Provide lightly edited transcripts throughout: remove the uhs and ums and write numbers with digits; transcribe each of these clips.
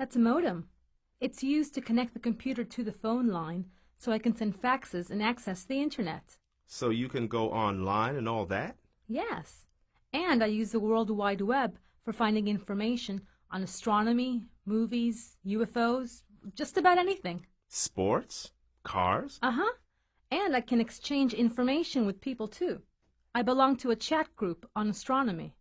That's a modem. It's used to connect the computer to the phone line so I can send faxes and access the internet. So you can go online and all that? Yes. And I use the World Wide Web for finding information on astronomy, movies, UFOs, just about anything. Sports? Cars? Uh-huh. And I can exchange information with people, too. I belong to a chat group on astronomy.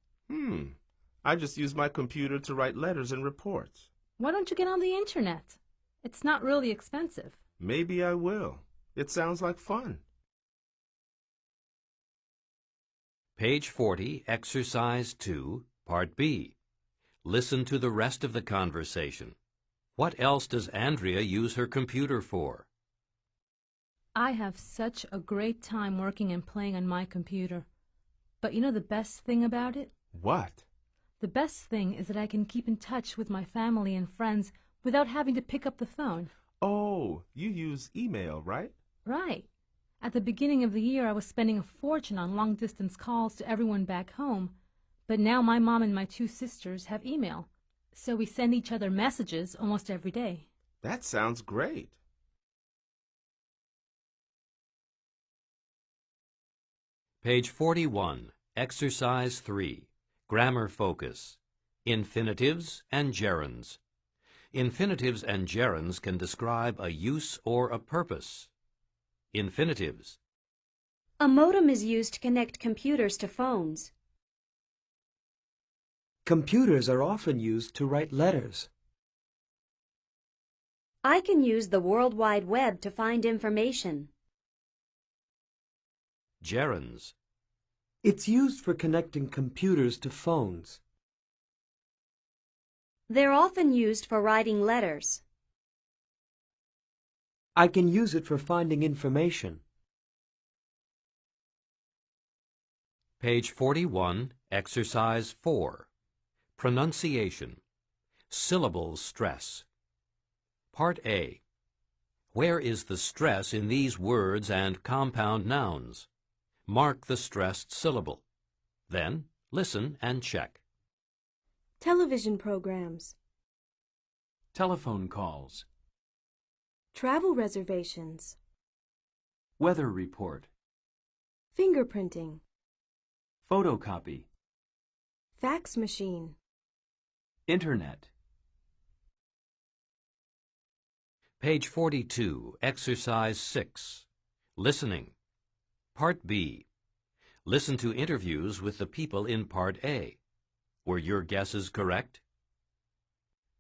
I just use my computer to write letters and reports. Why don't you get on the internet? It's not really expensive. Maybe I will. It sounds like fun. Page 40, Exercise 2, Part B. Listen to the rest of the conversation. What else does Andrea use her computer for? I have such a great time working and playing on my computer. But you know the best thing about it? What? The best thing is that I can keep in touch with my family and friends without having to pick up the phone. Oh, you use email, right? Right. At the beginning of the year, I was spending a fortune on long-distance calls to everyone back home. But now my mom and my two sisters have email, so we send each other messages almost every day. That sounds great. Page 41, Exercise 3, Grammar Focus. Infinitives and gerunds. Infinitives and gerunds can describe a use or a purpose. Infinitives. A modem is used to connect computers to phones. Computers are often used to write letters. I can use the World Wide Web to find information. Gerunds. It's used for connecting computers to phones. They're often used for writing letters. I can use it for finding information. Page 41, Exercise 4. Pronunciation. Syllable stress. Part A. Where is the stress in these words and compound nouns? Mark the stressed syllable. Then listen and check. Television programs, Telephone calls. travel reservations, Weather report. fingerprinting, Photocopy. fax machine, Internet. Page 42, Exercise 6. Listening. Part B. Listen to interviews with the people in Part A. Were your guesses correct?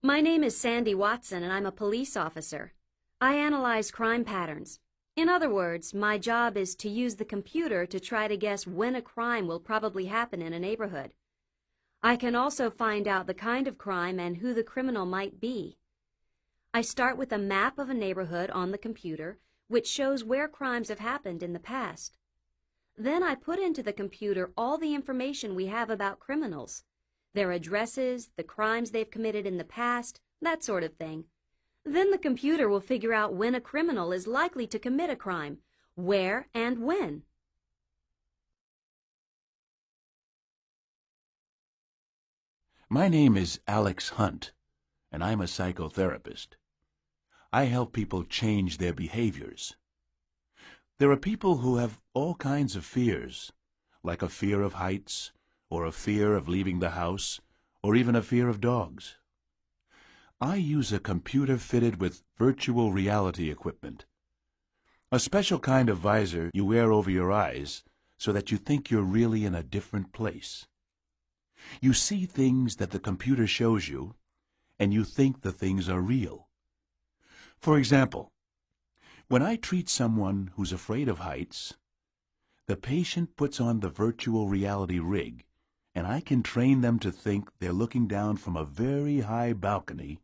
My name is Sandy Watson, and I'm a police officer. I analyze crime patterns. In other words, my job is to use the computer to try to guess when a crime will probably happen in a neighborhood. I can also find out the kind of crime and who the criminal might be. I start with a map of a neighborhood on the computer, which shows where crimes have happened in the past. Then I put into the computer all the information we have about criminals, their addresses, the crimes they've committed in the past, that sort of thing. Then the computer will figure out when a criminal is likely to commit a crime, where and when. My name is Alex Hunt, and I'm a psychotherapist. I help people change their behaviors. There are people who have all kinds of fears, like a fear of heights, or a fear of leaving the house, or even a fear of dogs. I use a computer fitted with virtual reality equipment, a special kind of visor you wear over your eyes so that you think you're really in a different place. You see things that the computer shows you, and you think the things are real. For example, when I treat someone who's afraid of heights, the patient puts on the virtual reality rig, and I can train them to think they're looking down from a very high balcony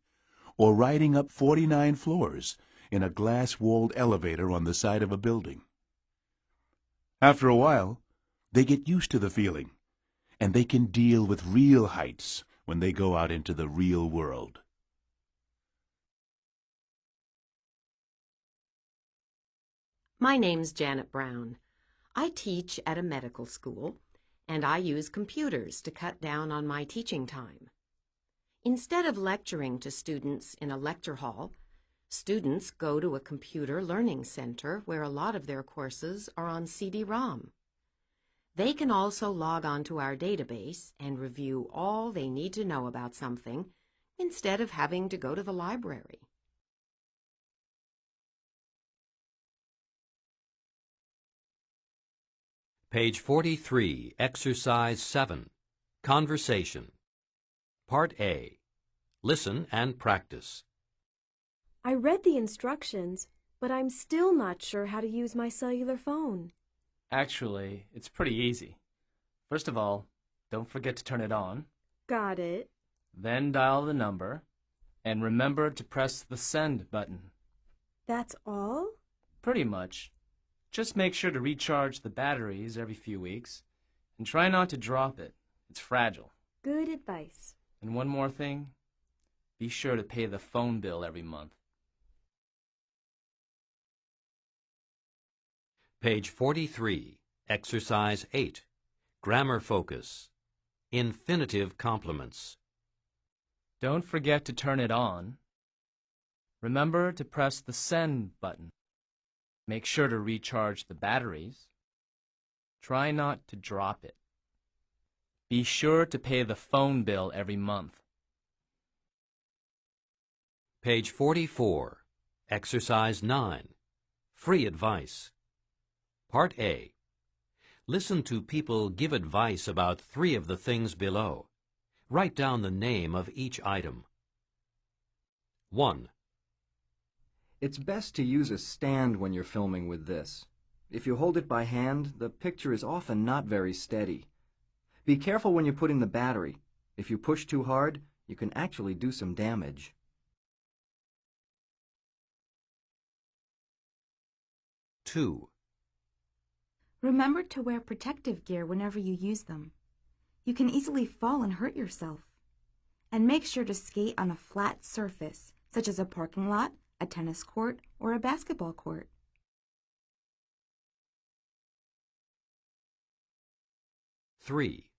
or riding up 49 floors in a glass-walled elevator on the side of a building. After a while, they get used to the feeling, and they can deal with real heights when they go out into the real world. My name's Janet Brown. I teach at a medical school, and I use computers to cut down on my teaching time. Instead of lecturing to students in a lecture hall, students go to a computer learning center where a lot of their courses are on CD-ROM. They can also log on to our database and review all they need to know about something instead of having to go to the library. Page 43, Exercise 7, Conversation. Part A. Listen and practice. I read the instructions, but I'm still not sure how to use my cellular phone. Actually, it's pretty easy. First of all, don't forget to turn it on. Got it. Then dial the number, and remember to press the send button. That's all? Pretty much. Just make sure to recharge the batteries every few weeks, and try not to drop it. It's fragile. Good advice. And one more thing, be sure to pay the phone bill every month. Page 43, Exercise 8, Grammar Focus. Infinitive complements. Don't forget to turn it on. Remember to press the send button. Make sure to recharge the batteries. Try not to drop it. Be sure to pay the phone bill every month. Page 44, Exercise 9, Free Advice. Part A. Listen to people give advice about 3 of the things below. Write down the name of each item. 1. It's best to use a stand when you're filming with this. If you hold it by hand, the picture is often not very steady. Be careful when you put in the battery. If you push too hard, you can actually do some damage. 2. Remember to wear protective gear whenever you use them. You can easily fall and hurt yourself. And make sure to skate on a flat surface, such as a parking lot, a tennis court, or a basketball court. 3.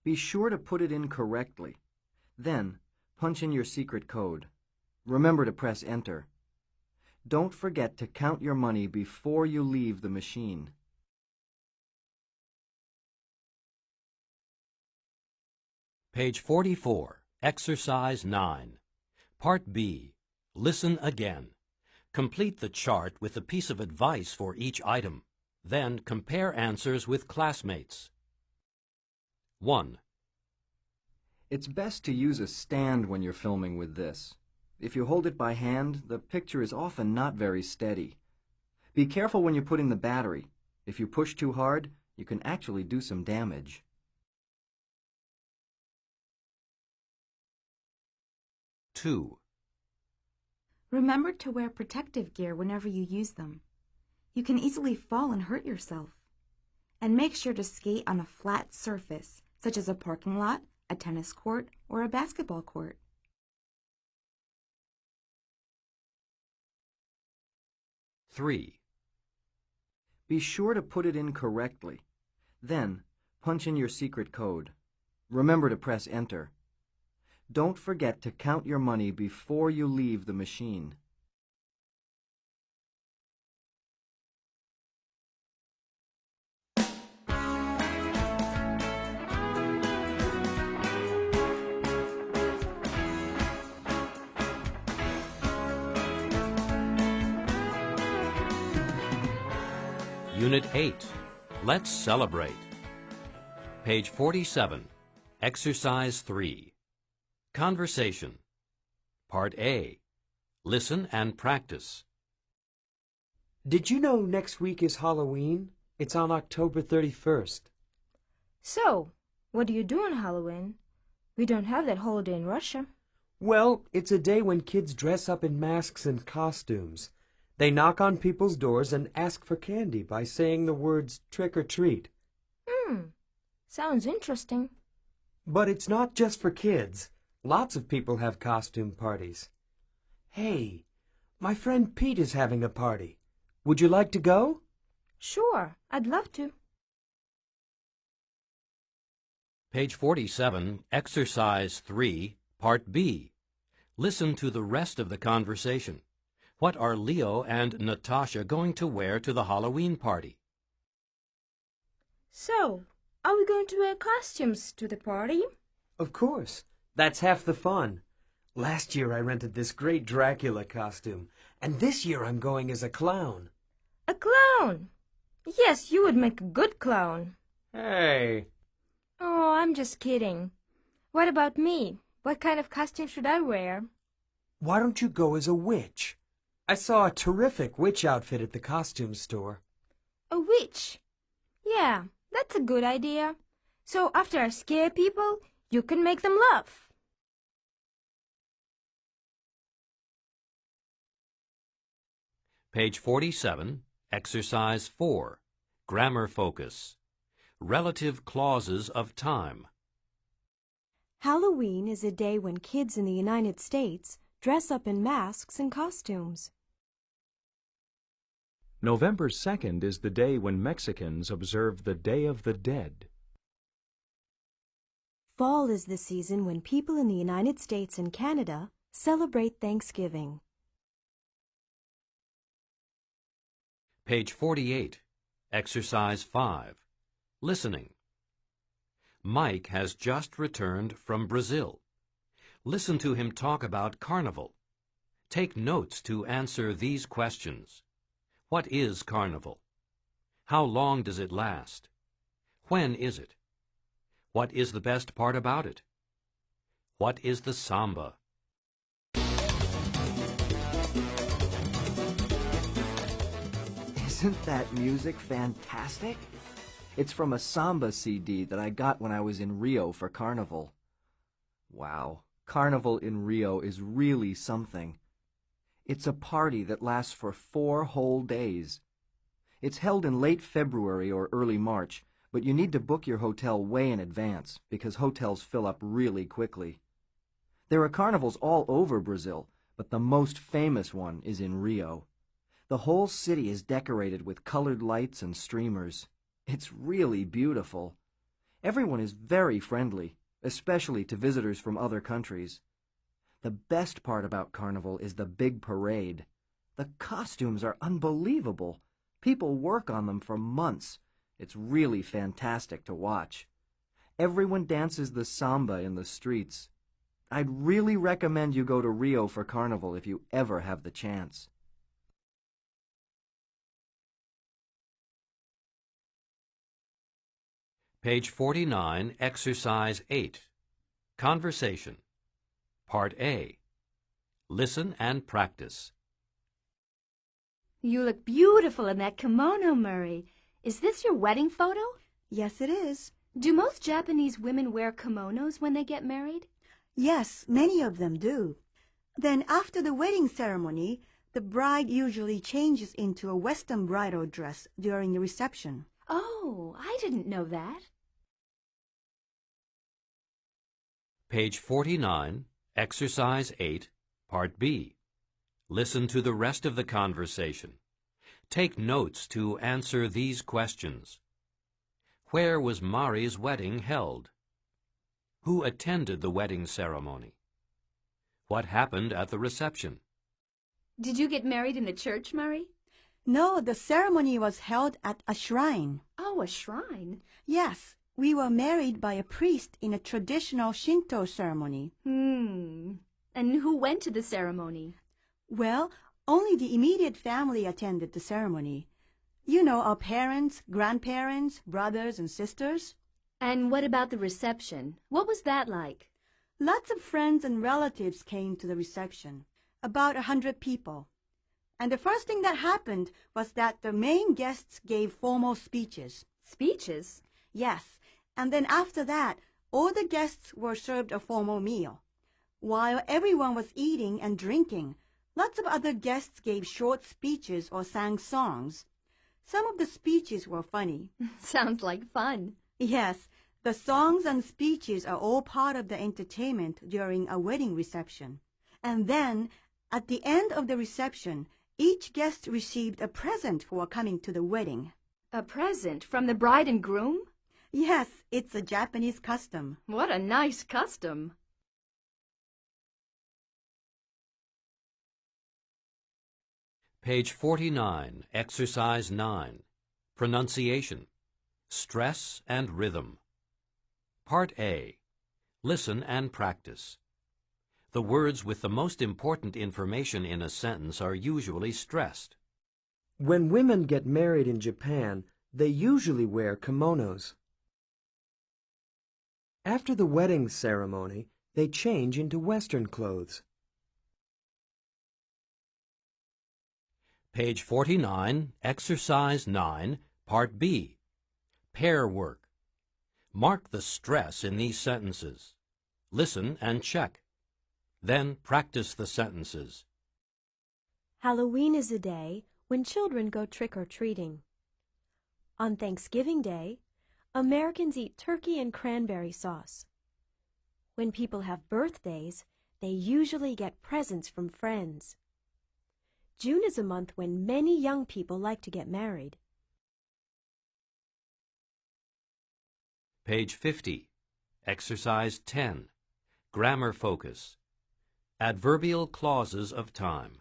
Be sure to put it in correctly. Then, punch in your secret code. Remember to press enter. Don't forget to count your money before you leave the machine. Page 44, Exercise 9. Part B. Listen again. Complete the chart with a piece of advice for each item. Then compare answers with classmates. 1. It's best to use a stand when you're filming with this. If you hold it by hand, the picture is often not very steady. Be careful when you put in the battery. If you push too hard, you can actually do some damage. 2. Remember to wear protective gear whenever you use them. You can easily fall and hurt yourself. And make sure to skate on a flat surface, such as a parking lot, a tennis court, or a basketball court. 3. Be sure to put it in correctly. Then, punch in your secret code. Remember to press enter. Don't forget to count your money before you leave the machine. Unit 8. Let's celebrate. Page 47. Exercise 3. Conversation. Part A. Listen and practice. Did you know next week is Halloween? It's on October 31st. So, what do you do on Halloween? We don't have that holiday in Russia. Well, it's a day when kids dress up in masks and costumes. They knock on people's doors and ask for candy by saying the words trick or treat. Sounds interesting. But it's not just for kids. Lots of people have costume parties. Hey, my friend Pete is having a party. Would you like to go? Sure, I'd love to. Page 47, Exercise 3, Part B. Listen to the rest of the conversation. What are Leo and Natasha going to wear to the Halloween party? So, are we going to wear costumes to the party? Of course. That's half the fun. Last year I rented this great Dracula costume, and this year I'm going as a clown. A clown? Yes, you would make a good clown. Hey. Oh, I'm just kidding. What about me? What kind of costume should I wear? Why don't you go as a witch? I saw a terrific witch outfit at the costume store. A witch? Yeah, that's a good idea. So after I scare people, you can make them laugh. Page 47, Exercise 4, Grammar Focus. Relative clauses of time. Halloween is a day when kids in the United States dress up in masks and costumes. November 2nd is the day when Mexicans observe the Day of the Dead. Fall is the season when people in the United States and Canada celebrate Thanksgiving. Page 48, Exercise 5, Listening. Mike has just returned from Brazil. Listen to him talk about Carnival. Take notes to answer these questions. What is Carnival? How long does it last? When is it? What is the best part about it? What is the samba? Isn't that music fantastic? It's from a samba CD that I got when I was in Rio for Carnival. Wow, Carnival in Rio is really something. It's a party that lasts for 4 whole days. It's held in late February or early March, but you need to book your hotel way in advance because hotels fill up really quickly. There are carnivals all over Brazil, but the most famous one is in Rio. The whole city is decorated with colored lights and streamers. It's really beautiful. Everyone is very friendly, especially to visitors from other countries. The best part about Carnival is the big parade. The costumes are unbelievable. People work on them for months. It's really fantastic to watch. Everyone dances the samba in the streets. I'd really recommend you go to Rio for Carnival if you ever have the chance. Page 49, Exercise 8, Conversation. Part A. Listen and practice. You look beautiful in that kimono, Murray. Is this your wedding photo? Yes, it is. Do most Japanese women wear kimonos when they get married? Yes, many of them do. Then after the wedding ceremony, the bride usually changes into a Western bridal dress during the reception. Oh, I didn't know that. Page 49, Exercise 8, Part B. Listen to the rest of the conversation. Take notes to answer these questions. Where was Mari's wedding held? Who attended the wedding ceremony? What happened at the reception? Did you get married in the church, Murray? No, the ceremony was held at a shrine. Oh, a shrine? Yes, we were married by a priest in a traditional Shinto ceremony. And who went to the ceremony? Well, only the immediate family attended the ceremony. You know, our parents, grandparents, brothers and sisters. And what about the reception? What was that like? Lots of friends and relatives came to the reception, about 100 people. And the first thing that happened was that the main guests gave formal speeches. Speeches? Yes, and then after that, all the guests were served a formal meal. While everyone was eating and drinking, lots of other guests gave short speeches or sang songs. Some of the speeches were funny. Sounds like fun. Yes, the songs and speeches are all part of the entertainment during a wedding reception. And then, at the end of the reception, each guest received a present for coming to the wedding. A present from the bride and groom? Yes, it's a Japanese custom. What a nice custom. Page 49, Exercise 9. Pronunciation. Stress and rhythm. Part A. Listen and practice. The words with the most important information in a sentence are usually stressed. When women get married in Japan, they usually wear kimonos. After the wedding ceremony, they change into Western clothes. Page 49, Exercise 9, Part B. Pair work. Mark the stress in these sentences. Listen and check. Then practice the sentences. Halloween is a day when children go trick-or-treating. On Thanksgiving Day, Americans eat turkey and cranberry sauce. When people have birthdays, they usually get presents from friends. June is a month when many young people like to get married. Page 50, Exercise 10. Grammar focus. Adverbial clauses of time.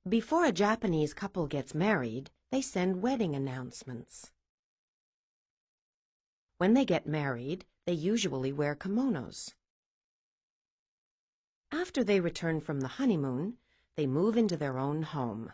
Before a Japanese couple gets married, they send wedding announcements. When they get married, they usually wear kimonos. After they return from the honeymoon, they move into their own home.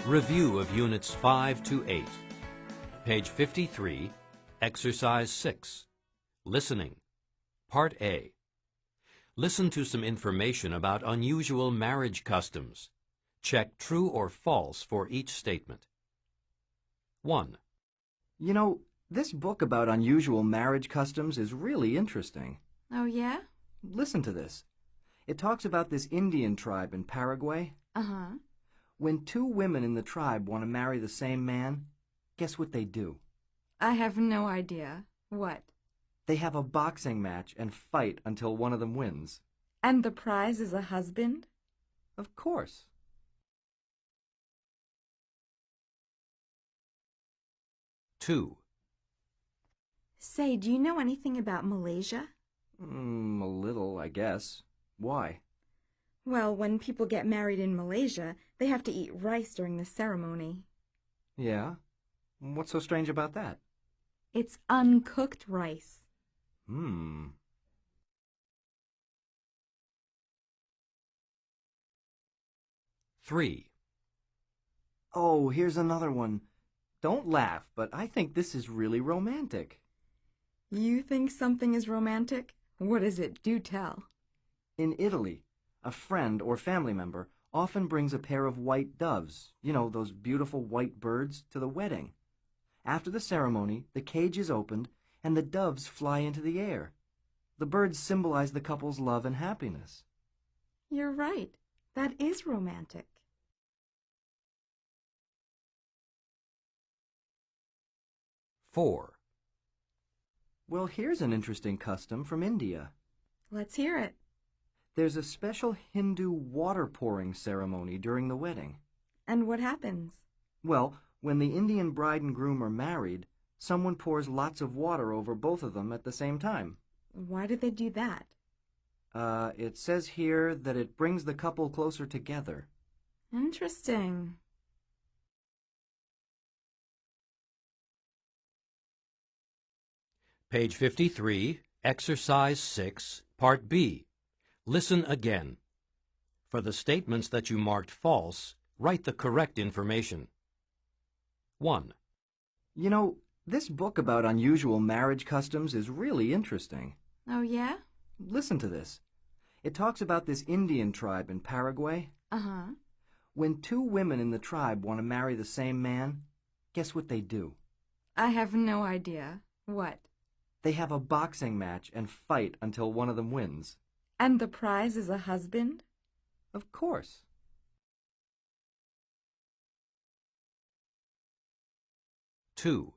Review of Units 5 to 8. Page 53, Exercise 6. Listening. Part A. Listen to some information about unusual marriage customs. Check true or false for each statement. 1. You know, this book about unusual marriage customs is really interesting. Oh, yeah? Listen to this. It talks about this Indian tribe in Paraguay. Uh-huh. When two women in the tribe want to marry the same man, guess what they do? I have no idea. What? They have a boxing match and fight until one of them wins. And the prize is a husband? Of course. 2. Say, do you know anything about Malaysia? A little, I guess. Why? Well, when people get married in Malaysia, they have to eat rice during the ceremony. Yeah? What's so strange about that? It's uncooked rice. 3. Oh, here's another one. Don't laugh, but I think this is really romantic. You think something is romantic? What is it? Do tell. In Italy, a friend or family member often brings a pair of white doves, you know, those beautiful white birds, to the wedding. After the ceremony, the cage is opened and the doves fly into the air. The birds symbolize the couple's love and happiness. You're right. That is romantic. 4. Well, here's an interesting custom from India. Let's hear it. There's a special Hindu water pouring ceremony during the wedding. And what happens? Well, when the Indian bride and groom are married, someone pours lots of water over both of them at the same time. Why do they do that? It says here that it brings the couple closer together. Interesting. Page 53, Exercise 6, Part B. Listen again. For the statements that you marked false, write the correct information. 1. You know, this book about unusual marriage customs is really interesting. Oh, yeah? Listen to this. It talks about this Indian tribe in Paraguay. Uh-huh. When two women in the tribe want to marry the same man, guess what they do? I have no idea. What? They have a boxing match and fight until one of them wins. And the prize is a husband? Of course. 2.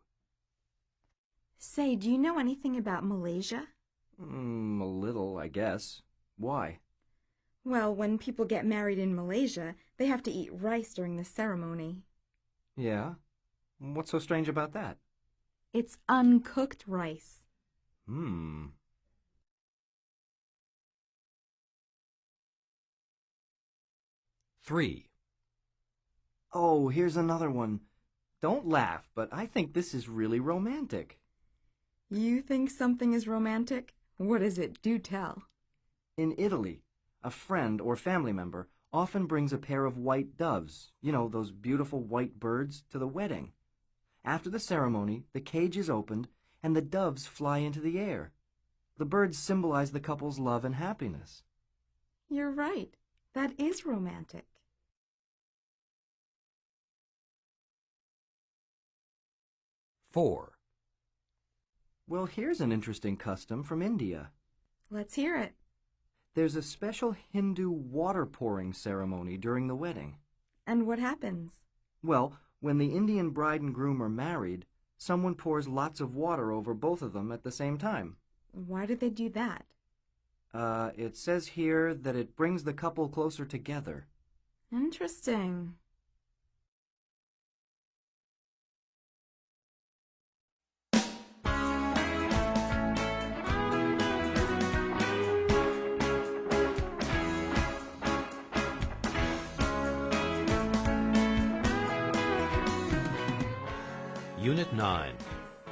Say, do you know anything about Malaysia? A little, I guess. Why? Well, when people get married in Malaysia, they have to eat rice during the ceremony. Yeah? What's so strange about that? It's uncooked rice. 3. Oh, here's another one. Don't laugh, but I think this is really romantic. You think something is romantic? What is it? Do tell. In Italy, a friend or family member often brings a pair of white doves, you know, those beautiful white birds, to the wedding. After the ceremony, the cage is opened and the doves fly into the air. The birds symbolize the couple's love and happiness. You're right. That is romantic. 4. Well, here's an interesting custom from India. Let's hear it. There's a special Hindu water pouring ceremony during the wedding. And what happens? Well, when the Indian bride and groom are married, someone pours lots of water over both of them at the same time. Why did they do that? It says here that it brings the couple closer together. Interesting. Unit 9,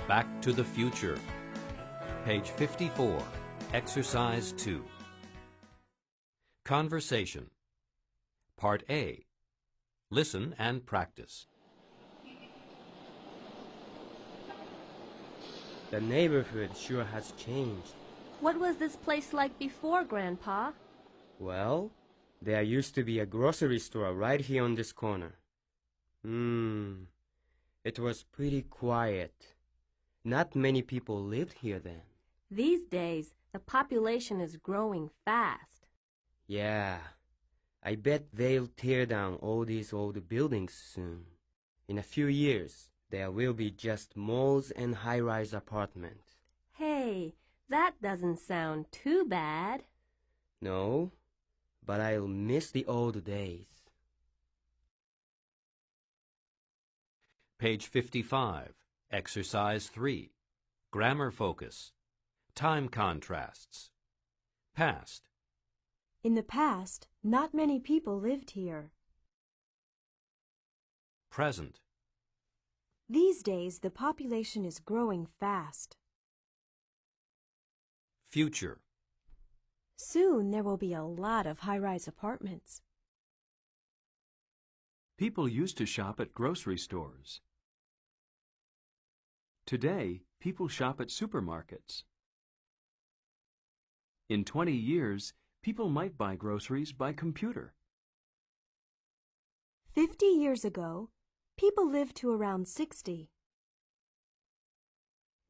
Back to the Future. Page 54, Exercise 2. Conversation. Part A. Listen and practice. The neighborhood sure has changed. What was this place like before, Grandpa? Well, there used to be a grocery store right here on this corner. It was pretty quiet. Not many people lived here then. These days, the population is growing fast. Yeah, I bet they'll tear down all these old buildings soon. In a few years, there will be just malls and high-rise apartments. Hey, that doesn't sound too bad. No, but I'll miss the old days. Page 55, Exercise 3. Grammar focus. Time contrasts. Past. In the past, not many people lived here. Present. These days, the population is growing fast. Future. Soon, there will be a lot of high-rise apartments. People used to shop at grocery stores. Today, people shop at supermarkets. In 20 years, people might buy groceries by computer. 50 years ago, people lived to around 60.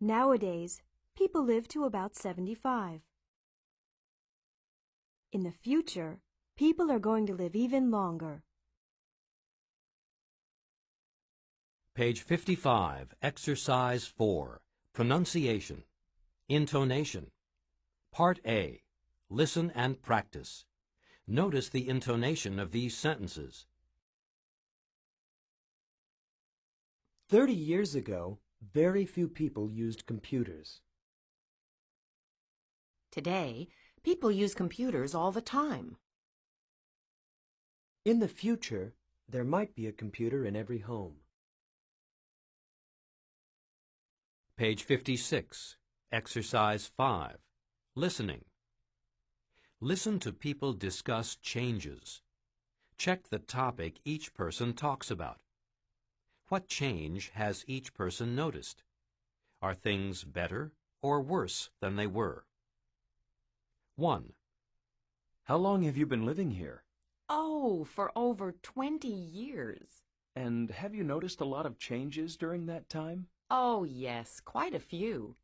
Nowadays, people live to about 75. In the future, people are going to live even longer. Page 55, Exercise 4. Pronunciation. Intonation. Part A. Listen and practice. Notice the intonation of these sentences. 30 years ago, very few people used computers. Today, people use computers all the time. In the future, there might be a computer in every home. Page 56, Exercise 5. Listening. Listen to people discuss changes. Check the topic each person talks about. What change has each person noticed? Are things better or worse than they were? 1. How long have you been living here? Oh, for over 20 years. And have you noticed a lot of changes during that time? Oh, yes, quite a few.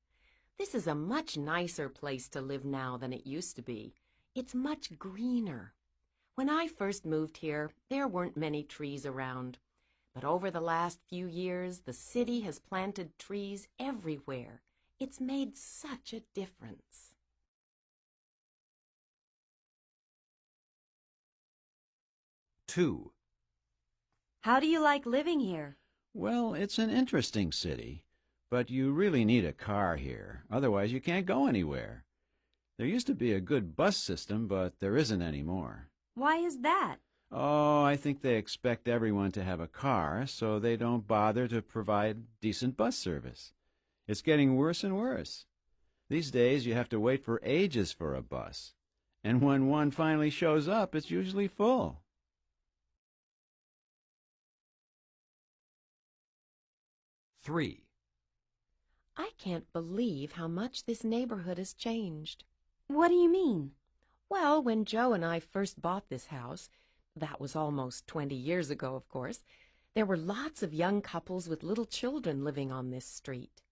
This is a much nicer place to live now than it used to be. It's much greener. When I first moved here, there weren't many trees around. But over the last few years, the city has planted trees everywhere. It's made such a difference. Two. How do you like living here? Well, it's an interesting city, but you really need a car here. Otherwise, you can't go anywhere. There used to be a good bus system, but there isn't anymore. Why is that? Oh, I think they expect everyone to have a car, so they don't bother to provide decent bus service. It's getting worse and worse. These days, you have to wait for ages for a bus. And when one finally shows up, it's usually full. Three. I can't believe how much this neighborhood has changed. What do you mean? Well, when Joe and I first bought this house, that was almost 20 years ago, of course, there were lots of young couples with little children living on this street.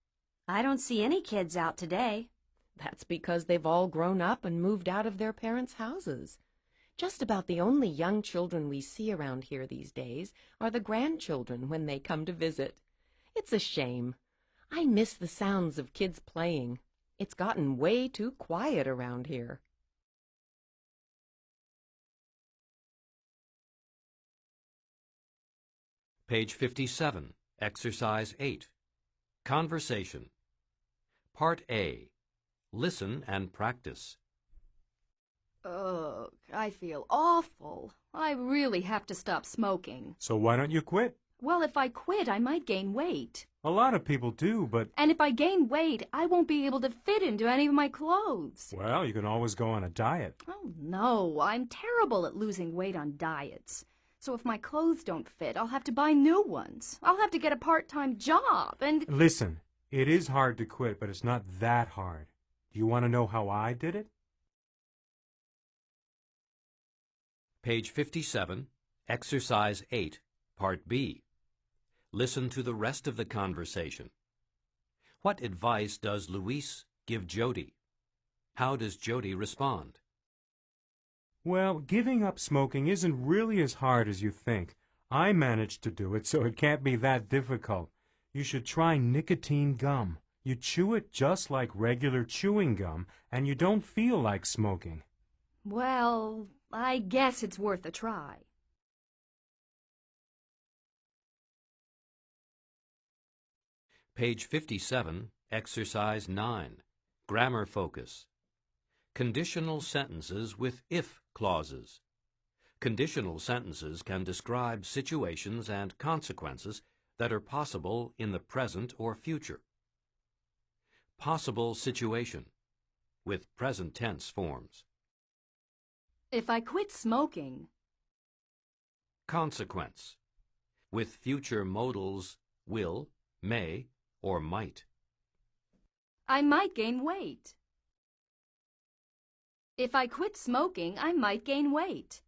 I don't see any kids out today. That's because they've all grown up and moved out of their parents' houses. Just about the only young children we see around here these days are the grandchildren when they come to visit. It's a shame. I miss the sounds of kids playing. It's gotten way too quiet around here. Page 57, Exercise 8. Conversation. Part A. Listen and practice. Ugh, I feel awful. I really have to stop smoking. So why don't you quit? Well, if I quit, I might gain weight. A lot of people do, but... And if I gain weight, I won't be able to fit into any of my clothes. Well, you can always go on a diet. Oh, no, I'm terrible at losing weight on diets. So if my clothes don't fit, I'll have to buy new ones. I'll have to get a part-time job, and... Listen, it is hard to quit, but it's not that hard. Do you want to know how I did it? Page 57, Exercise 8, Part B. Listen to the rest of the conversation. What advice does Luis give Jody? How does Jody respond? Well, giving up smoking isn't really as hard as you think. I managed to do it, so it can't be that difficult. You should try nicotine gum. You chew it just like regular chewing gum, and you don't feel like smoking. Well, I guess it's worth a try. Page 57, Exercise 9. Grammar focus. Conditional sentences with if clauses. Conditional sentences can describe situations and consequences that are possible in the present or future. Possible situation with present tense forms. If I quit smoking. Consequence with future modals will, may, or might. I might gain weight. If I quit smoking, I might gain weight.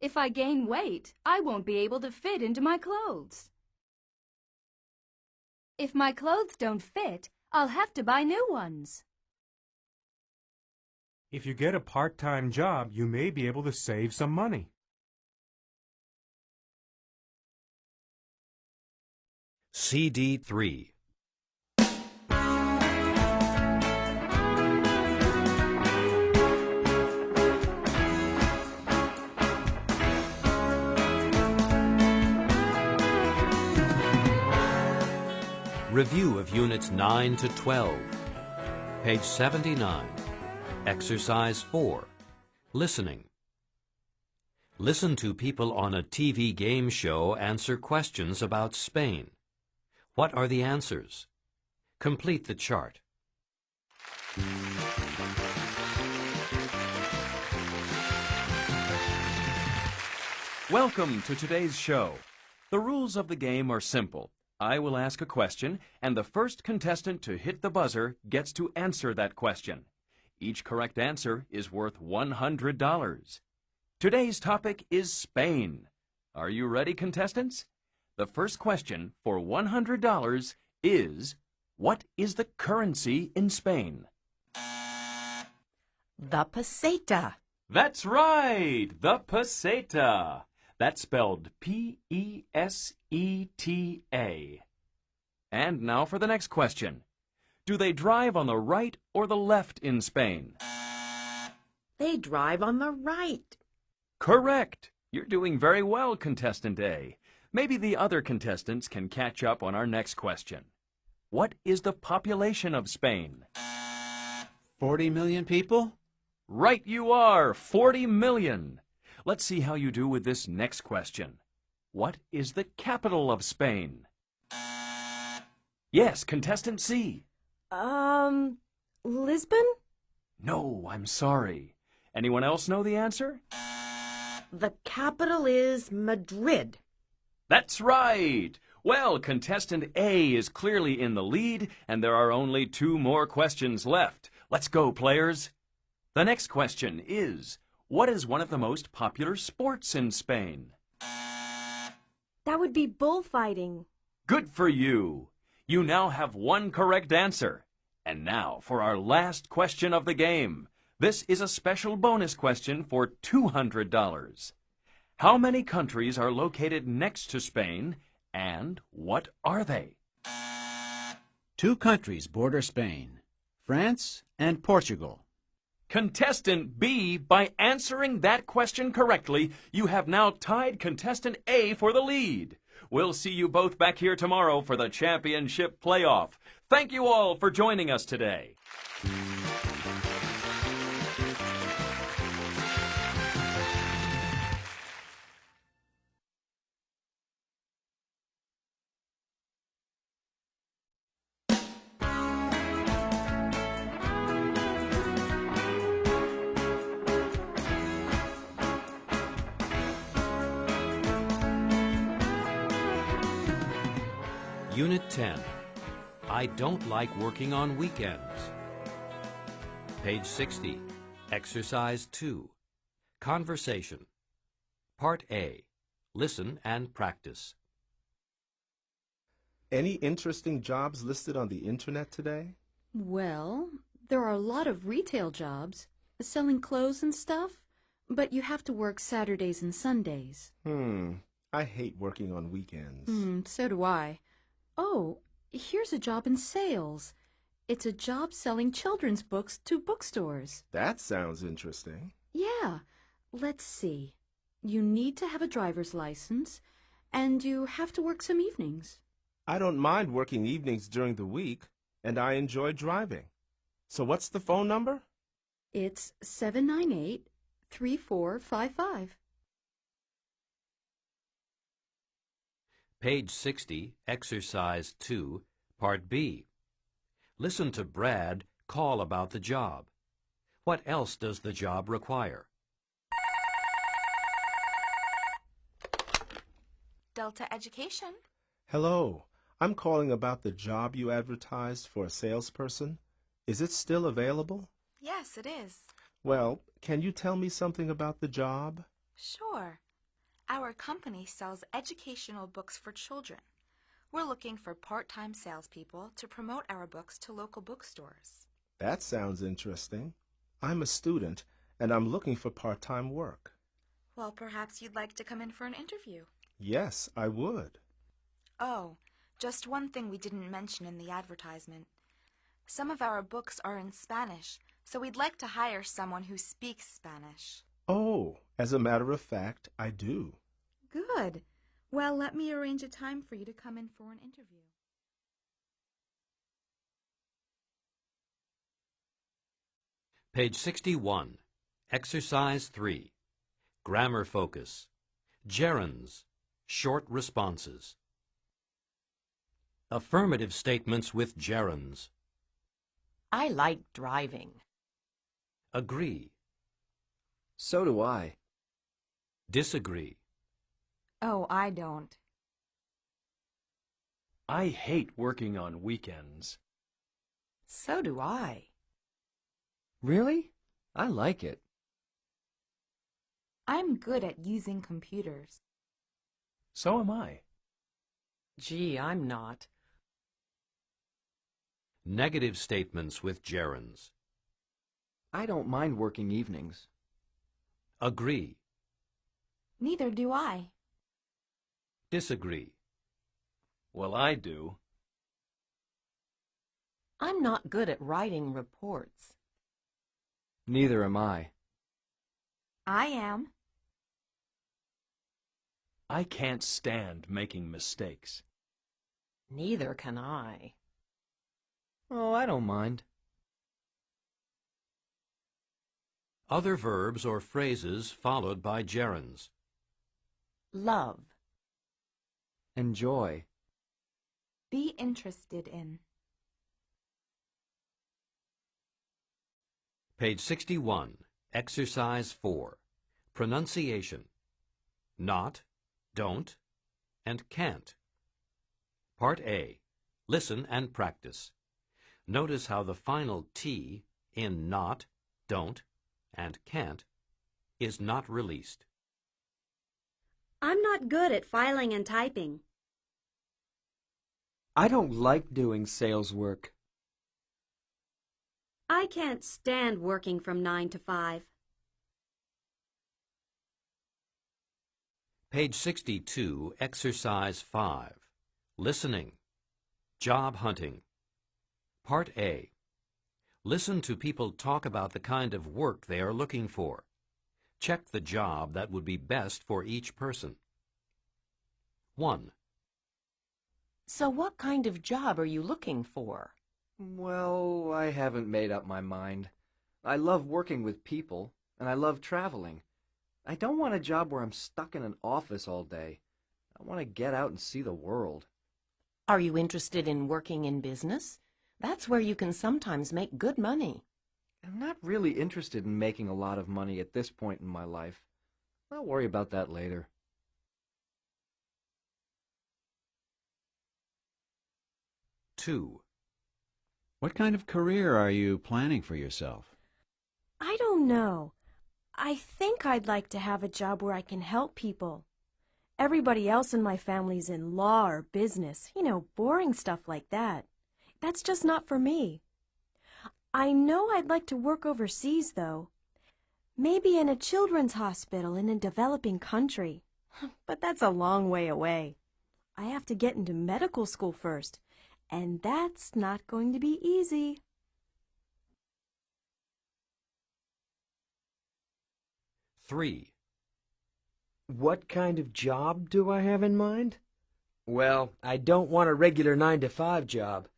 If I gain weight, I won't be able to fit into my clothes. If my clothes don't fit, I'll have to buy new ones. If you get a part-time job, you may be able to save some money. CD3. Review of Units 9 to 12. Page 79. Exercise 4. Listening. Listen to people on a TV game show answer questions about Spain. What are the answers? Complete the chart. Welcome to today's show. The rules of the game are simple. I will ask a question, and the first contestant to hit the buzzer gets to answer that question. Each correct answer is worth $100. Today's topic is Spain. Are you ready, contestants? The first question for $100 is, what is the currency in Spain? The peseta. That's right, the peseta. That's spelled P-E-S-E-T-A. And now for the next question. Do they drive on the right or the left in Spain? They drive on the right. Correct. You're doing very well, contestant A. Maybe the other contestants can catch up on our next question. What is the population of Spain? 40 million people? Right you are, 40 million. Let's see how you do with this next question. What is the capital of Spain? Yes, contestant C. Lisbon? No, I'm sorry. Anyone else know the answer? The capital is Madrid. That's right. Well, contestant A is clearly in the lead, and there are only 2 more questions left. Let's go, players. The next question is, what is one of the most popular sports in Spain? That would be bullfighting. Good for you. You now have 1 correct answer. And now for our last question of the game. This is a special bonus question for $200. How many countries are located next to Spain, and what are they? 2 countries border Spain, France and Portugal. Contestant B, by answering that question correctly, you have now tied contestant A for the lead. We'll see you both back here tomorrow for the championship playoff. Thank you all for joining us today. Unit 10. I don't like working on weekends. Page 60. Exercise 2. Conversation. Part A. Listen and practice. Any interesting jobs listed on the internet today? Well, there are a lot of retail jobs, selling clothes and stuff, but you have to work Saturdays and Sundays. I hate working on weekends. So do I. Oh, here's a job in sales. It's a job selling children's books to bookstores. That sounds interesting. Yeah. Let's see. You need to have a driver's license, and you have to work some evenings. I don't mind working evenings during the week, and I enjoy driving. So what's the phone number? It's 798-3455. Page 60, Exercise 2, Part B. Listen to Brad call about the job. What else does the job require? Delta Education. Hello. I'm calling about the job you advertised for a salesperson. Is it still available? Yes, it is. Well, can you tell me something about the job? Sure. Our company sells educational books for children. We're looking for part-time salespeople to promote our books to local bookstores. That sounds interesting. I'm a student, and I'm looking for part-time work. Well, perhaps you'd like to come in for an interview. Yes, I would. Oh, just one thing we didn't mention in the advertisement. Some of our books are in Spanish, so we'd like to hire someone who speaks Spanish. Oh, as a matter of fact, I do. Good. Well, let me arrange a time for you to come in for an interview. Page 61. Exercise 3. Grammar focus. Gerunds. Short responses. Affirmative statements with gerunds. I like driving. Agree. So do I. Disagree. Oh, I don't. I hate working on weekends. So do I. Really? I like it. I'm good at using computers. So am I. Gee, I'm not. Negative statements with gerunds. I don't mind working evenings. Agree. Neither do I. Disagree. Well, I do. I'm not good at writing reports. Neither am I. I am. I can't stand making mistakes. Neither can I. Oh, I don't mind. Other verbs or phrases followed by gerunds. Love. Enjoy. Be interested in. Page 61, Exercise 4. Pronunciation. Not, don't, and can't. Part A. Listen and practice. Notice how the final T in not, don't, and can't is not released. I'm not good at filing and typing. I don't like doing sales work. I can't stand working from 9 to 5. Page 62, Exercise 5. Listening. Job hunting. Part A. Listen to people talk about the kind of work they are looking for. Check the job that would be best for each person. 1. So what kind of job are you looking for? Well, I haven't made up my mind. I love working with people, and I love traveling. I don't want a job where I'm stuck in an office all day. I want to get out and see the world. Are you interested in working in business? That's where you can sometimes make good money. I'm not really interested in making a lot of money at this point in my life. I'll worry about that later. 2. What kind of career are you planning for yourself? I don't know. I think I'd like to have a job where I can help people. Everybody else in my family's in law or business, boring stuff like that. That's just not for me. I know I'd like to work overseas, though. Maybe in a children's hospital in a developing country. But that's a long way away. I have to get into medical school first, and that's not going to be easy. 3. What kind of job do I have in mind? Well, I don't want a regular 9-to-5 job.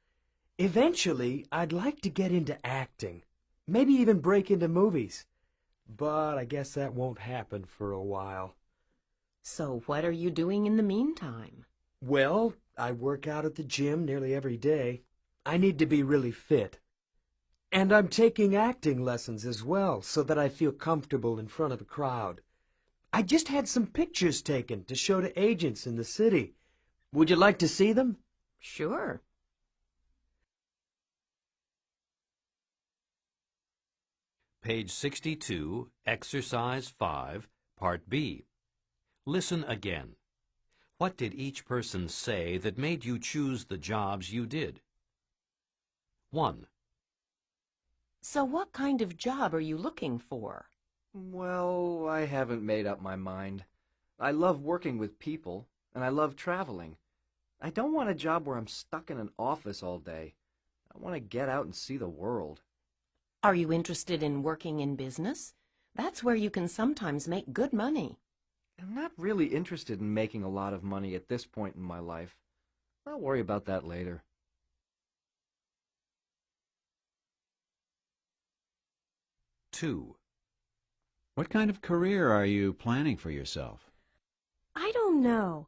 Eventually, I'd like to get into acting. Maybe even break into movies. But I guess that won't happen for a while. So what are you doing in the meantime? Well, I work out at the gym nearly every day. I need to be really fit. And I'm taking acting lessons as well, so that I feel comfortable in front of a crowd. I just had some pictures taken to show to agents in the city. Would you like to see them? Sure. Page 62, Exercise 5, Part B. Listen again. What did each person say that made you choose the jobs you did? 1. So what kind of job are you looking for? Well, I haven't made up my mind. I love working with people, and I love traveling. I don't want a job where I'm stuck in an office all day. I want to get out and see the world. Are you interested in working in business? That's where you can sometimes make good money. I'm not really interested in making a lot of money at this point in my life. I'll worry about that later. 2. What kind of career are you planning for yourself? I don't know.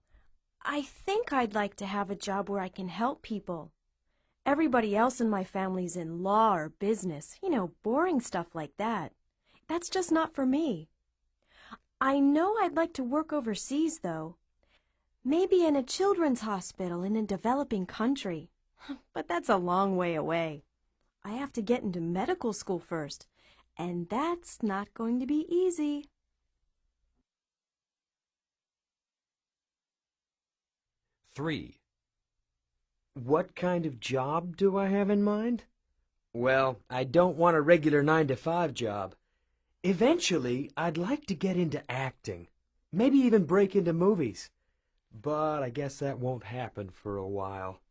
I think I'd like to have a job where I can help people. Everybody else in my family's in law or business, boring stuff like that. That's just not for me. I know I'd like to work overseas, though. Maybe in a children's hospital in a developing country. But that's a long way away. I have to get into medical school first, and that's not going to be easy. 3. What kind of job do I have in mind? Well, I don't want a regular 9-to-5 job. Eventually, I'd like to get into acting. Maybe even break into movies. But I guess that won't happen for a while.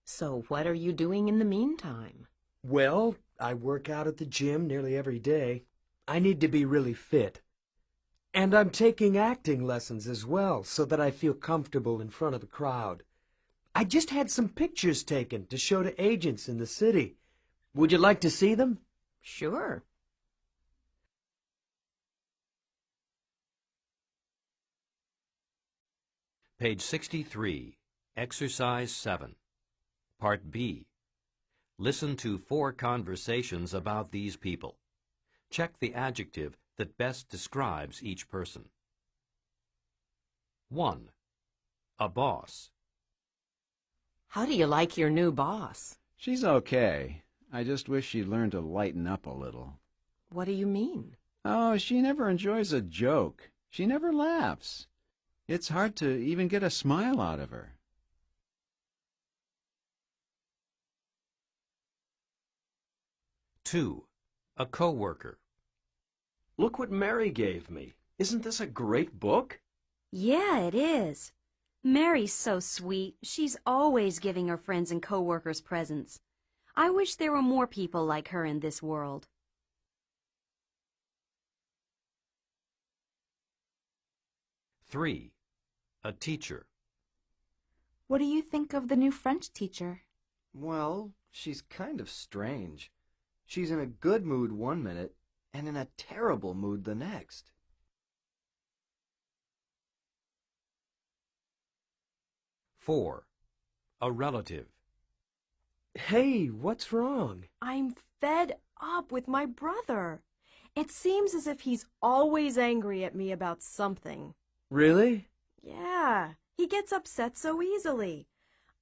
So what are you doing in the meantime? Well, I work out at the gym nearly every day. I need to be really fit. And I'm taking acting lessons as well, so that I feel comfortable in front of a crowd. I just had some pictures taken to show to agents in the city. Would you like to see them? Sure. Page 63, Exercise 7. Part B. Listen to 4 conversations about these people. Check the adjective that best describes each person. 1. A boss. How do you like your new boss? She's okay. I just wish she'd learn to lighten up a little. What do you mean? Oh, she never enjoys a joke. She never laughs. It's hard to even get a smile out of her. 2. A co-worker. Look what Mary gave me. Isn't this a great book? Yeah, it is. Mary's so sweet. She's always giving her friends and co-workers presents. I wish there were more people like her in this world. 3. A teacher. What do you think of the new French teacher? Well, she's kind of strange. She's in a good mood one minute and in a terrible mood the next. 4. A relative. Hey, what's wrong? I'm fed up with my brother. It seems as if he's always angry at me about something. Really? Yeah, he gets upset so easily.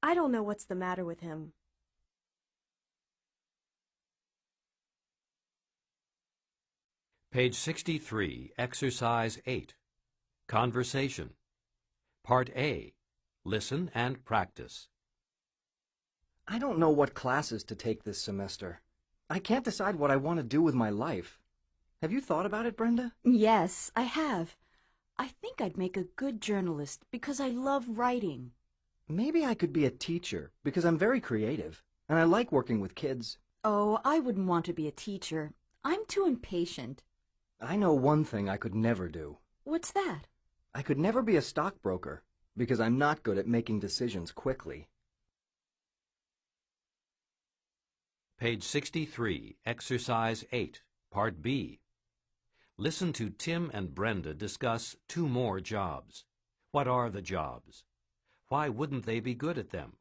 I don't know what's the matter with him. Page 63, Exercise 8. Conversation. Part A. Listen and practice. I don't know what classes to take this semester. I can't decide what I want to do with my life. Have you thought about it, Brenda? Yes, I have. I think I'd make a good journalist because I love writing. Maybe I could be a teacher because I'm very creative and I like working with kids. Oh, I wouldn't want to be a teacher. I'm too impatient. I know one thing I could never do. What's that? I could never be a stockbroker because I'm not good at making decisions quickly. Page 63, Exercise 8, Part B. Listen to Tim and Brenda discuss 2 more jobs. What are the jobs? Why wouldn't they be good at them?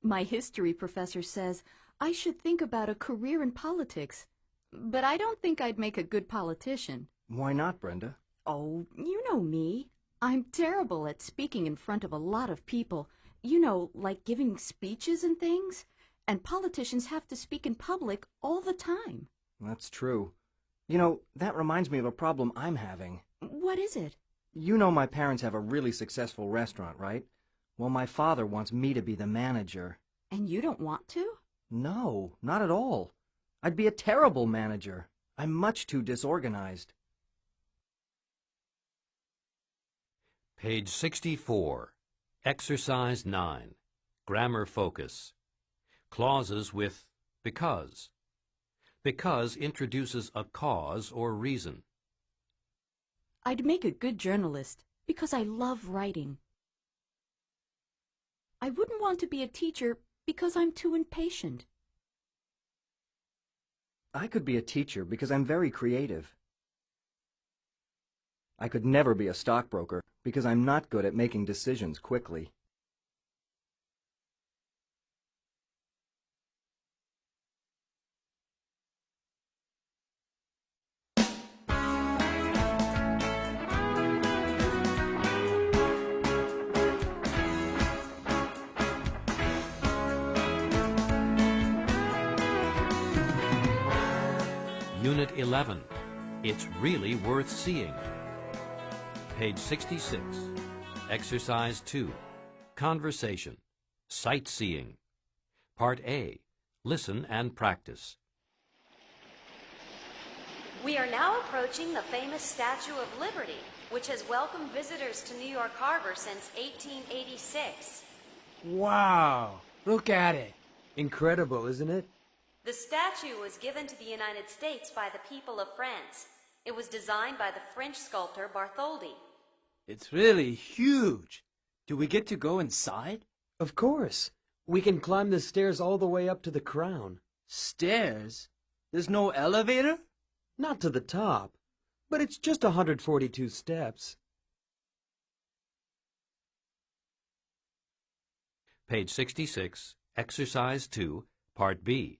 My history professor says I should think about a career in politics, but I don't think I'd make a good politician. Why not, Brenda? Oh, you know me. I'm terrible at speaking in front of a lot of people. You know, like giving speeches and things. And politicians have to speak in public all the time. That's true. You know, that reminds me of a problem I'm having. What is it? You know my parents have a really successful restaurant, right? Well, my father wants me to be the manager. And you don't want to? No, not at all. I'd be a terrible manager. I'm much too disorganized. Page 64, Exercise 9, Grammar Focus. Clauses with because. Because introduces a cause or reason. I'd make a good journalist because I love writing. I wouldn't want to be a teacher because I'm too impatient. I could be a teacher because I'm very creative. I could never be a stockbroker because I'm not good at making decisions quickly. Unit 11. It's really worth seeing. Page 66. Exercise 2. Conversation. Sightseeing. Part A. Listen and practice. We are now approaching the famous Statue of Liberty, which has welcomed visitors to New York Harbor since 1886. Wow! Look at it. Incredible, isn't it? The statue was given to the United States by the people of France. It was designed by the French sculptor Bartholdi. It's really huge. Do we get to go inside? Of course. We can climb the stairs all the way up to the crown. Stairs? There's no elevator? Not to the top, but it's just 142 steps. Page 66, Exercise 2, Part B.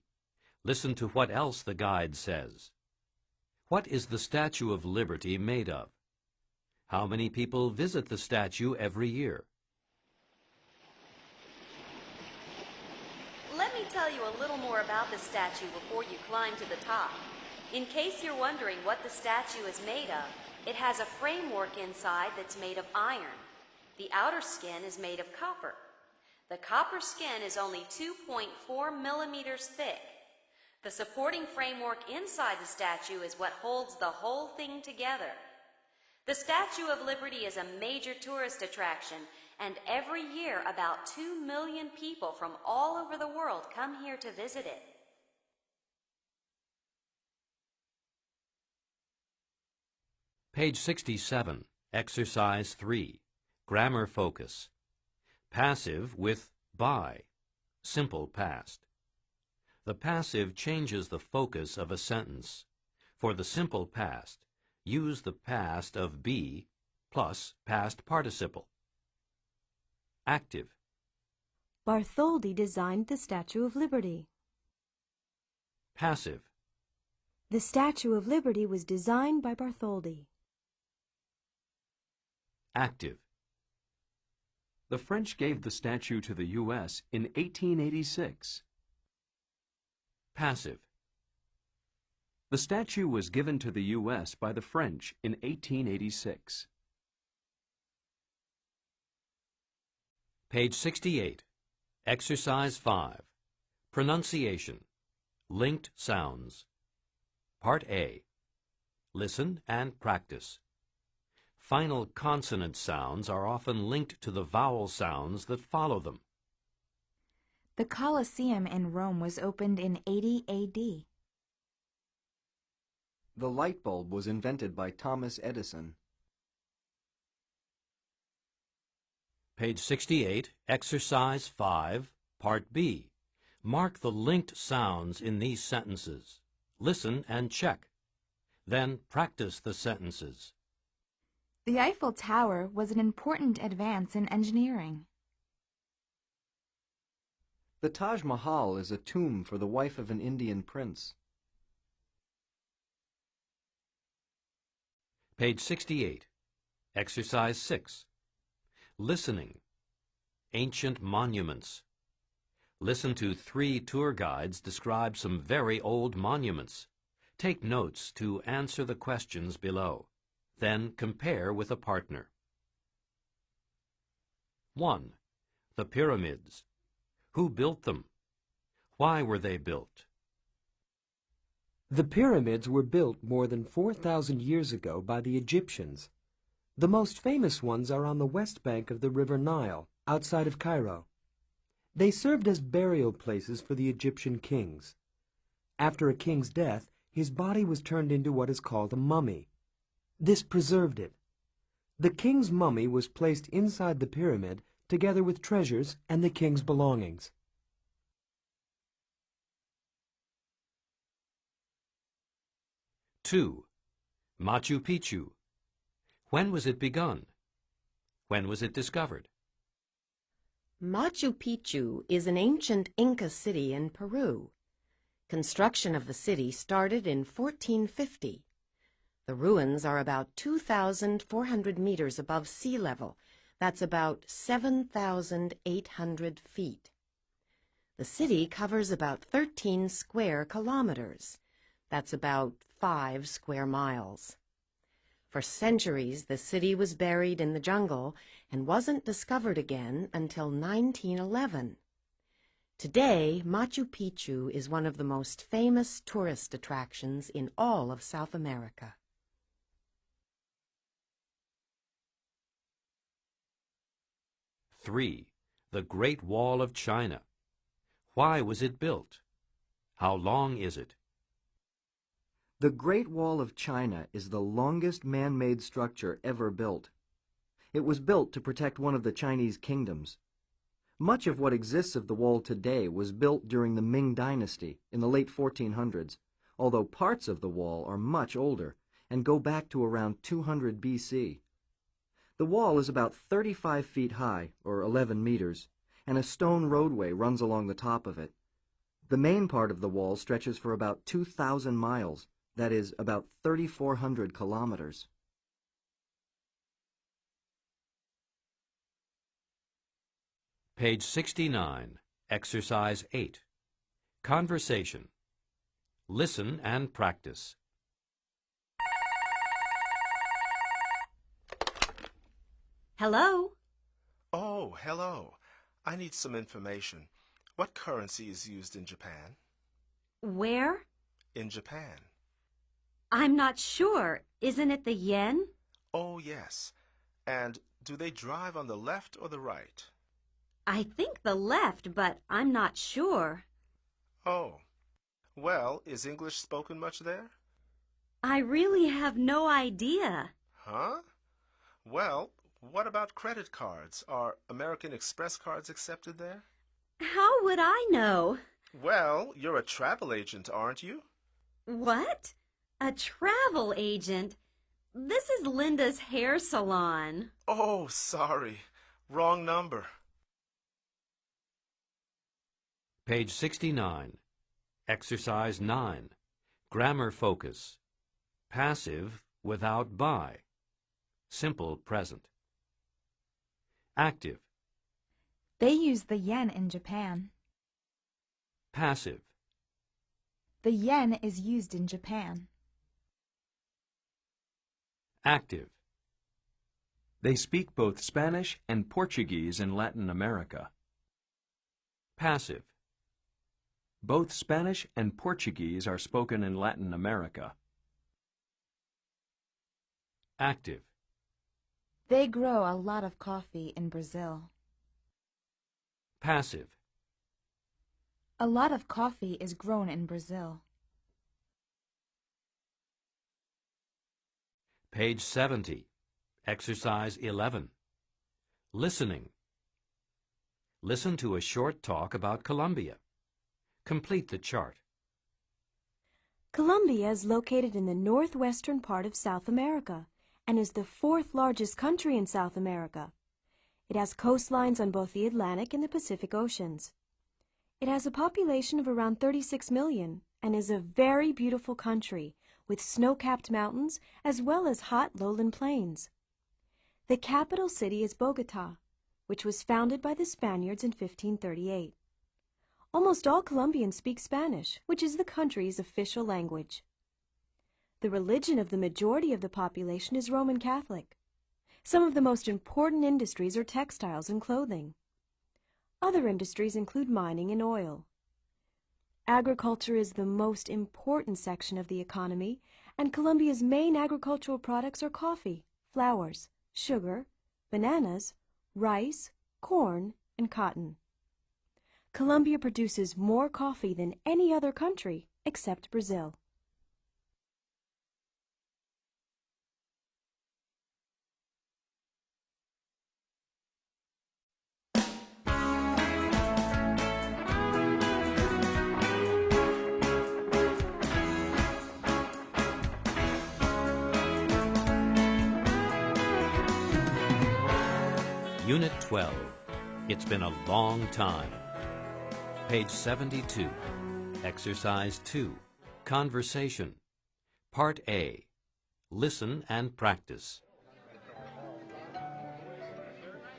Listen to what else the guide says. What is the Statue of Liberty made of? How many people visit the statue every year? Let me tell you a little more about the statue before you climb to the top. In case you're wondering what the statue is made of, it has a framework inside that's made of iron. The outer skin is made of copper. The copper skin is only 2.4 millimeters thick. The supporting framework inside the statue is what holds the whole thing together. The Statue of Liberty is a major tourist attraction, and every year about 2 million people from all over the world come here to visit it. Page 67, Exercise 3, Grammar Focus. Passive with by, simple past. The passive changes the focus of a sentence. For the simple past, use the past of be plus past participle. Active. Bartholdi designed the Statue of Liberty. Passive. The Statue of Liberty was designed by Bartholdi. Active. The French gave the statue to the U.S. in 1886. Passive. The statue was given to the U.S. by the French in 1886. Page 68, Exercise 5, Pronunciation, Linked Sounds. Part A. Listen and practice. Final consonant sounds are often linked to the vowel sounds that follow them. The Colosseum in Rome was opened in 80 A.D. The light bulb was invented by Thomas Edison. Page 68, Exercise 5, Part B. Mark the linked sounds in these sentences. Listen and check. Then practice the sentences. The Eiffel Tower was an important advance in engineering. The Taj Mahal is a tomb for the wife of an Indian prince. Page 68, Exercise 6. Listening. Ancient monuments. Listen to 3 tour guides describe some very old monuments. Take notes to answer the questions below. Then compare with a partner. 1. The pyramids. Who built them? Why were they built? The pyramids were built more than 4,000 years ago by the Egyptians. The most famous ones are on the west bank of the River Nile, outside of Cairo. They served as burial places for the Egyptian kings. After a king's death, his body was turned into what is called a mummy. This preserved it. The king's mummy was placed inside the pyramid together with treasures and the king's belongings. Two. Machu Picchu. When was it begun? When was it discovered? Machu Picchu is an ancient Inca city in Peru. Construction of the city started in 1450. The ruins are about 2,400 meters above sea level. That's about 7,800 feet. The city covers about 13 square kilometers. That's about 5 square miles. For centuries, the city was buried in the jungle and wasn't discovered again until 1911. Today, Machu Picchu is one of the most famous tourist attractions in all of South America. Three, the Great Wall of China. Why was it built? How long is it? The Great Wall of China is the longest man-made structure ever built. It was built to protect one of the Chinese kingdoms. Much of what exists of the wall today was built during the Ming Dynasty in the late 1400s, although parts of the wall are much older and go back to around 200 BC. The wall is about 35 feet high, or 11 meters, and a stone roadway runs along the top of it. The main part of the wall stretches for about 2,000 miles, that is, about 3,400 kilometers. Page 69, Exercise 8. Conversation. Listen and practice. Hello? Oh, hello. I need some information. What currency is used in Japan? Where? In Japan. I'm not sure. Isn't it the yen? Oh, yes. And do they drive on the left or the right? I think the left, but I'm not sure. Oh. Well, is English spoken much there? I really have no idea. Huh? Well, what about credit cards? Are American Express cards accepted there? How would I know? Well, you're a travel agent, aren't you? What? A travel agent? This is Linda's hair salon. Oh, sorry. Wrong number. Page 69. Exercise 9. Grammar focus. Passive without by. Simple present. Active. They use the yen in Japan. Passive. The yen is used in Japan. Active. They speak both Spanish and Portuguese in Latin America. Passive. Both Spanish and Portuguese are spoken in Latin America. Active. They grow a lot of coffee in Brazil. Passive. A lot of coffee is grown in Brazil. Page 70. Exercise 11. Listening. Listen to a short talk about Colombia. Complete the chart. Colombia is located in the northwestern part of South America and is the fourth largest country in South America. It has coastlines on both the Atlantic and the Pacific Oceans. It has a population of around 36 million and is a very beautiful country with snow-capped mountains as well as hot lowland plains. The capital city is Bogota, which was founded by the Spaniards in 1538. Almost all Colombians speak Spanish, which is the country's official language. The religion of the majority of the population is Roman Catholic. Some of the most important industries are textiles and clothing. Other industries include mining and oil. Agriculture is the most important section of the economy, and Colombia's main agricultural products are coffee, flowers, sugar, bananas, rice, corn, and cotton. Colombia produces more coffee than any other country except Brazil. Unit 12. It's been a long time. Page 72. Exercise 2. Conversation. Part A. Listen and practice.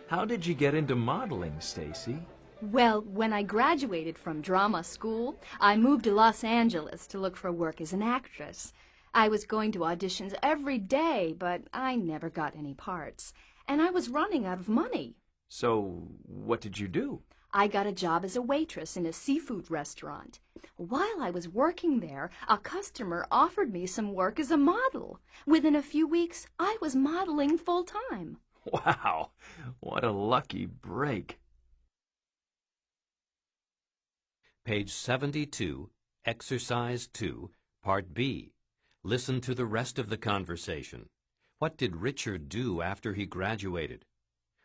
How did you get into modeling, Stacy? Well, when I graduated from drama school, I moved to Los Angeles to look for work as an actress. I was going to auditions every day, but I never got any parts. And I was running out of money. So, what did you do? I got a job as a waitress in a seafood restaurant. While I was working there, a customer offered me some work as a model. Within a few weeks, I was modeling full-time. Wow, what a lucky break. Page 72, Exercise 2, Part B. Listen to the rest of the conversation. What did Richard do after he graduated?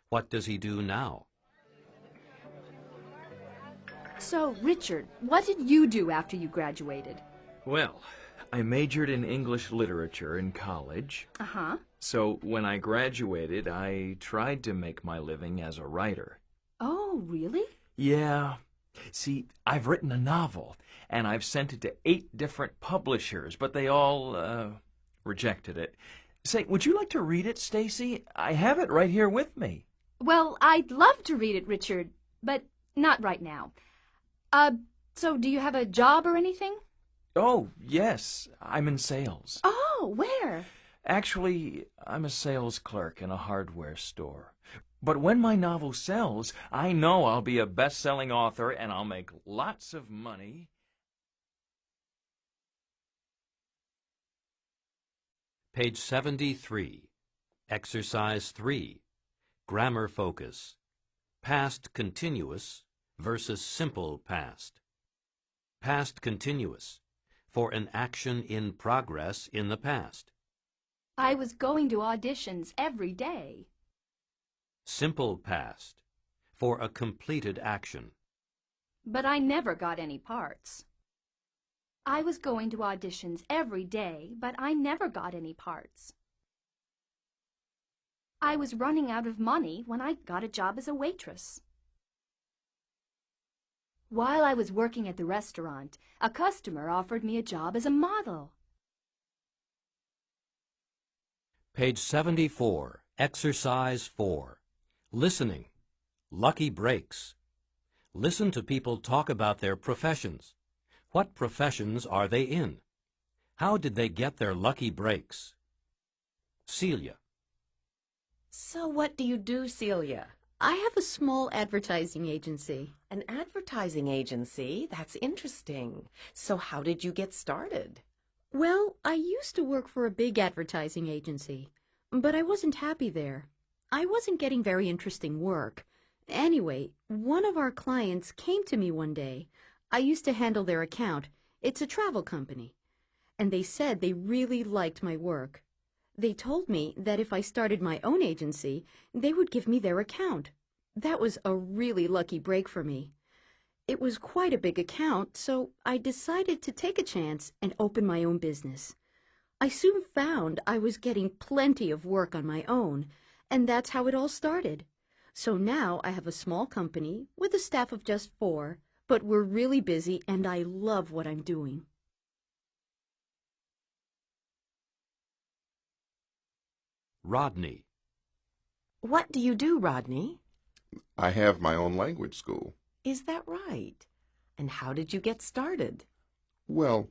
What does he do now? So, Richard, what did you do after you graduated? Well, I majored in English literature in college. Uh-huh. So when I graduated, I tried to make my living as a writer. Oh, really? Yeah. See, I've written a novel, and I've sent it to 8 different publishers, but they all, rejected it. Say, would you like to read it, Stacy? I have it right here with me. Well, I'd love to read it, Richard, but not right now. So do you have a job or anything? Oh, yes. I'm in sales. Oh, where? Actually, I'm a sales clerk in a hardware store. But when my novel sells, I know I'll be a best-selling author and I'll make lots of money. Page 73, Exercise 3, Grammar Focus. Past continuous versus simple past. Past continuous, for an action in progress in the past. I was going to auditions every day. Simple past, for a completed action. But I never got any parts. I was going to auditions every day, but I never got any parts. I was running out of money when I got a job as a waitress. While I was working at the restaurant, a customer offered me a job as a model. Page 74, Exercise 4. Listening. Lucky breaks. Listen to people talk about their professions. What professions are they in? How did they get their lucky breaks? Celia. So what do you do, Celia? I have a small advertising agency. An advertising agency? That's interesting. So how did you get started? Well, I used to work for a big advertising agency, but I wasn't happy there. I wasn't getting very interesting work. Anyway, one of our clients came to me one day. I used to handle their account. It's a travel company. And they said they really liked my work. They told me that if I started my own agency, they would give me their account. That was a really lucky break for me. It was quite a big account, so I decided to take a chance and open my own business. I soon found I was getting plenty of work on my own, and that's how it all started. So now I have a small company with a staff of just 4, but we're really busy and I love what I'm doing. Rodney. What do you do, Rodney? I have my own language school. Is that right? And how did you get started? Well,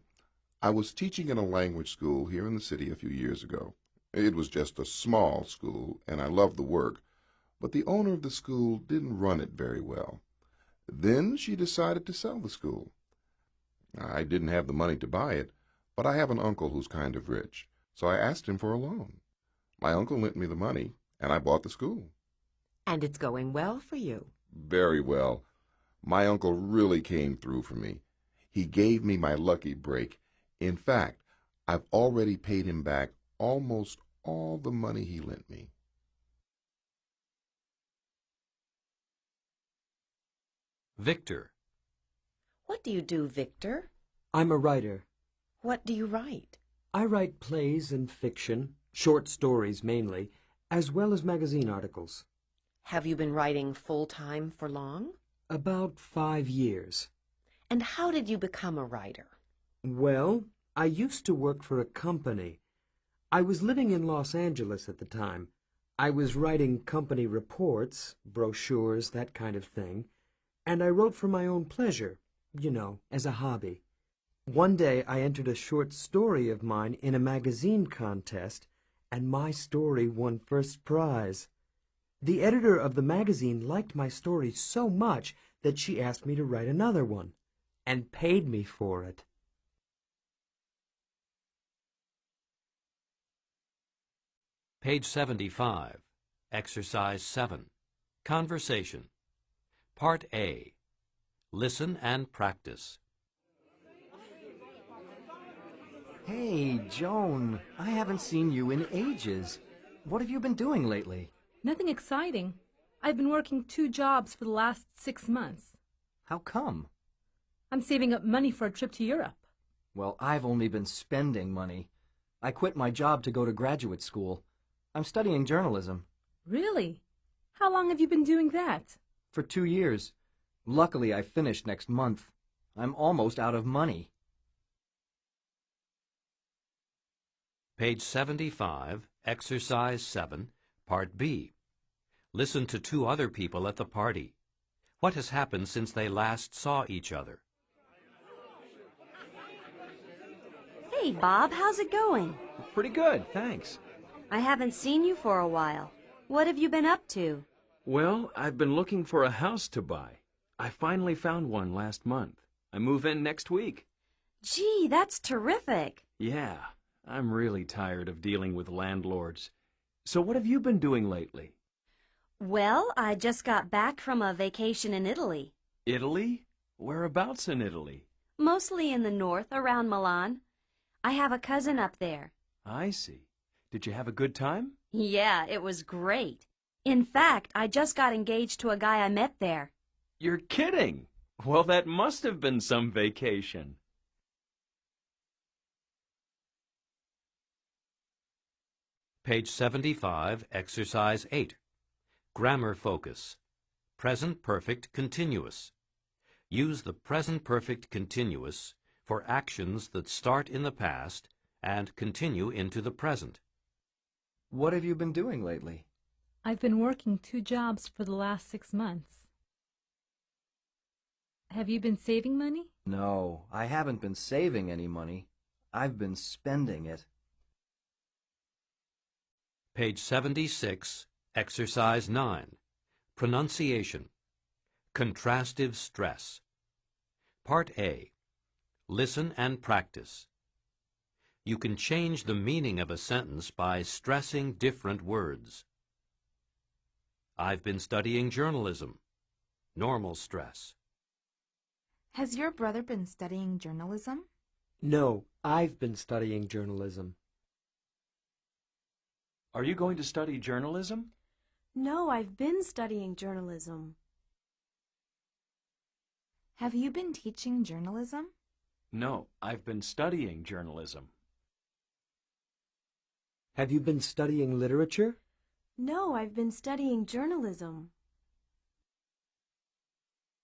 I was teaching in a language school here in the city a few years ago. It was just a small school, and I loved the work, but the owner of the school didn't run it very well. Then she decided to sell the school. I didn't have the money to buy it, but I have an uncle who's kind of rich, so I asked him for a loan. My uncle lent me the money, and I bought the school. And it's going well for you. Very well. My uncle really came through for me. He gave me my lucky break. In fact, I've already paid him back almost all the money he lent me. Victor. What do you do, Victor? I'm a writer. What do you write? I write plays and fiction, short stories mainly, as well as magazine articles. Have you been writing full-time for long? About 5 years. And how did you become a writer? Well, I used to work for a company. I was living in Los Angeles at the time. I was writing company reports, brochures, that kind of thing, and I wrote for my own pleasure, you know, as a hobby. One day I entered a short story of mine in a magazine contest, and my story won first prize. The editor of the magazine liked my story so much that she asked me to write another one, and paid me for it. Page 75, Exercise 7, Conversation. Part A. Listen and practice. Hey, Joan, I haven't seen you in ages. What have you been doing lately? Nothing exciting. I've been working 2 jobs for the last 6 months. How come? I'm saving up money for a trip to Europe. Well, I've only been spending money. I quit my job to go to graduate school. I'm studying journalism. Really? How long have you been doing that? For 2 years. Luckily, I finish next month. I'm almost out of money. Page 75, Exercise 7, Part B. Listen to 2 other people at the party. What has happened since they last saw each other? Hey, Bob, how's it going? Pretty good, thanks. I haven't seen you for a while. What have you been up to? Well, I've been looking for a house to buy. I finally found one last month. I move in next week. Gee, that's terrific. Yeah, I'm really tired of dealing with landlords. So what have you been doing lately? Well, I just got back from a vacation in Italy. Italy? Whereabouts in Italy? Mostly in the north, around Milan. I have a cousin up there. I see. Did you have a good time? Yeah, it was great. In fact, I just got engaged to a guy I met there. You're kidding! Well, that must have been some vacation. Page 75, Exercise 8. Grammar focus. Present perfect continuous. Use the present perfect continuous for actions that start in the past and continue into the present. What have you been doing lately? I've been working 2 jobs for the last 6 months. Have you been saving money? No, I haven't been saving any money. I've been spending it. Page 76, Exercise 9. Pronunciation. Contrastive stress. Part A. Listen and practice. You can change the meaning of a sentence by stressing different words. I've been studying journalism. Normal stress. Has your brother been studying journalism? No, I've been studying journalism. Are you going to study journalism? No, I've been studying journalism. Have you been teaching journalism? No, I've been studying journalism. Have you been studying literature? No, I've been studying journalism.